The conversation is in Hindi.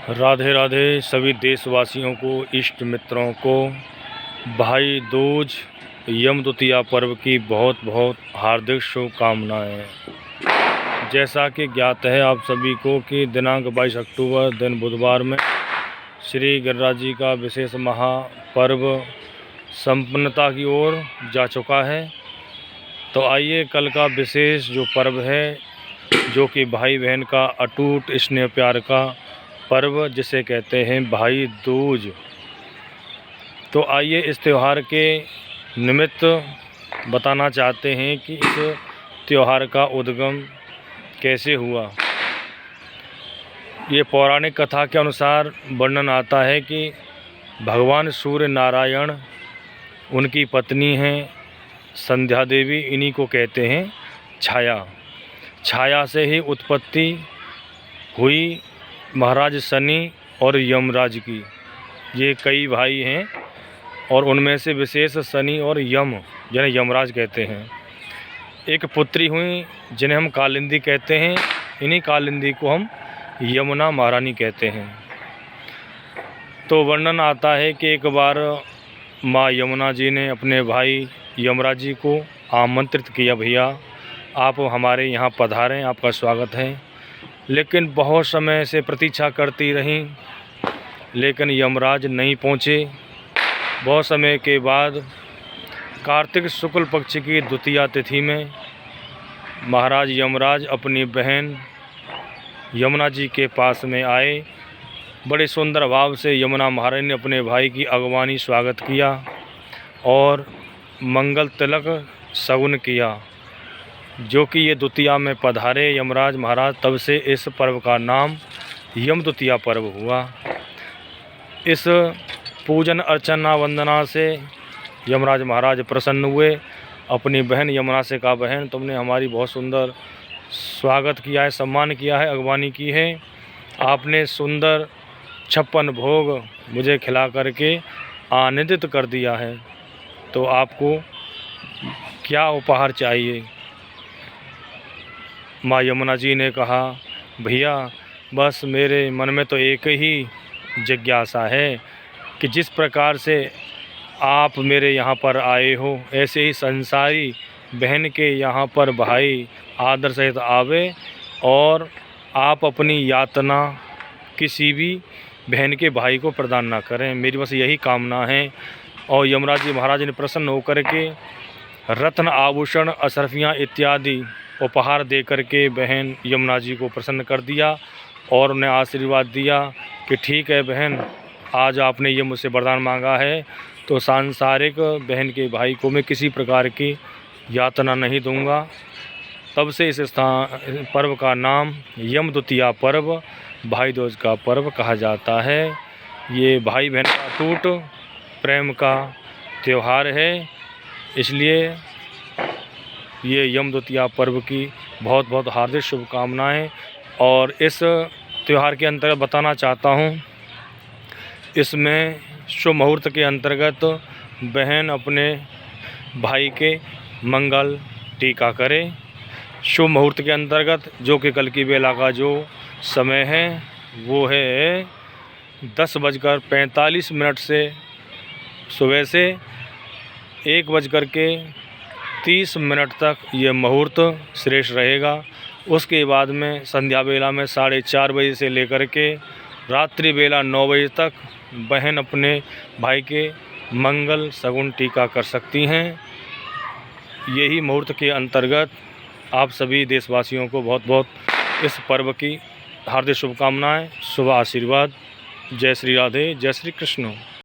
राधे राधे सभी देशवासियों को, इष्ट मित्रों को भाई दूज यम द्वितीया पर्व की बहुत बहुत हार्दिक शुभकामनाएँ। जैसा कि ज्ञात है आप सभी को कि दिनांक 22 अक्टूबर दिन बुधवार में श्री गिरिराज जी का विशेष महापर्व संपन्नता की ओर जा चुका है। तो आइए कल का विशेष जो पर्व है, जो कि भाई बहन का अटूट स्नेह प्यार का पर्व जिसे कहते हैं भाई दूज। तो आइए इस त्यौहार के निमित्त बताना चाहते हैं कि इस त्यौहार का उद्गम कैसे हुआ। ये पौराणिक कथा के अनुसार वर्णन आता है कि भगवान सूर्य नारायण, उनकी पत्नी हैं संध्या देवी, इन्हीं को कहते हैं छाया। छाया से ही उत्पत्ति हुई महाराज शनि और यमराज की। ये कई भाई हैं और उनमें से विशेष शनि और यम, जिन्हें यमराज कहते हैं। एक पुत्री हुई जिन्हें हम कालिंदी कहते हैं। इन्हीं कालिंदी को हम यमुना महारानी कहते हैं। तो वर्णन आता है कि एक बार माँ यमुना जी ने अपने भाई यमराज जी को आमंत्रित किया, भैया आप हमारे यहाँ पधारें, आपका स्वागत है। लेकिन बहुत समय से प्रतीक्षा करती रहीं, लेकिन यमराज नहीं पहुँचे। बहुत समय के बाद कार्तिक शुक्ल पक्ष की द्वितीया तिथि में महाराज यमराज अपनी बहन यमुना जी के पास में आए। बड़े सुंदर भाव से यमुना महारानी ने अपने भाई की अगवानी स्वागत किया और मंगल तिलक शगुन किया, जो कि ये द्वितीया में पधारे यमराज महाराज। तब से इस पर्व का नाम यम द्वितीया पर्व हुआ। इस पूजन अर्चना वंदना से यमराज महाराज प्रसन्न हुए। अपनी बहन यमुना से कहा, बहन तुमने हमारी बहुत सुंदर स्वागत किया है, सम्मान किया है, अगवानी की है। आपने सुंदर 56 भोग मुझे खिला करके आनंदित कर दिया है, तो आपको क्या उपहार चाहिए। माँ यमुना जी ने कहा, भैया बस मेरे मन में तो एक ही जिज्ञासा है कि जिस प्रकार से आप मेरे यहाँ पर आए हो, ऐसे ही संसारी बहन के यहाँ पर भाई आदर सहित आवे और आप अपनी यातना किसी भी बहन के भाई को प्रदान ना करें। मेरी बस यही कामना है। और यमराज जी महाराज ने प्रसन्न होकर के रत्न आभूषण अशरफियाँ इत्यादि उपहार दे करके बहन यमुना जी को प्रसन्न कर दिया और उन्हें आशीर्वाद दिया कि ठीक है बहन, आज आपने ये मुझसे वरदान मांगा है तो सांसारिक बहन के भाई को मैं किसी प्रकार की यातना नहीं दूंगा। तब से इस पर्व का नाम यम द्वितीया पर्व, भाई दूज का पर्व कहा जाता है। ये भाई बहन का अटूट प्रेम का त्यौहार है, इसलिए ये यम द्वितीया पर्व की बहुत बहुत हार्दिक शुभकामनाएं। और इस त्यौहार के अंतर्गत बताना चाहता हूँ, इसमें शुभ मुहूर्त के अंतर्गत बहन अपने भाई के मंगल टीका करे। शुभ मुहूर्त के अंतर्गत जो कि कल की बेला का जो समय है वो है 10:45 से सुबह से 1:30 तक ये मुहूर्त श्रेष्ठ रहेगा। उसके बाद में संध्या बेला में 4:30 बजे से लेकर के रात्रि बेला 9 बजे तक बहन अपने भाई के मंगल शगुन टीका कर सकती हैं। यही मुहूर्त के अंतर्गत आप सभी देशवासियों को बहुत बहुत इस पर्व की हार्दिक शुभकामनाएं, शुभ आशीर्वाद। जय श्री राधे, जय श्री कृष्ण।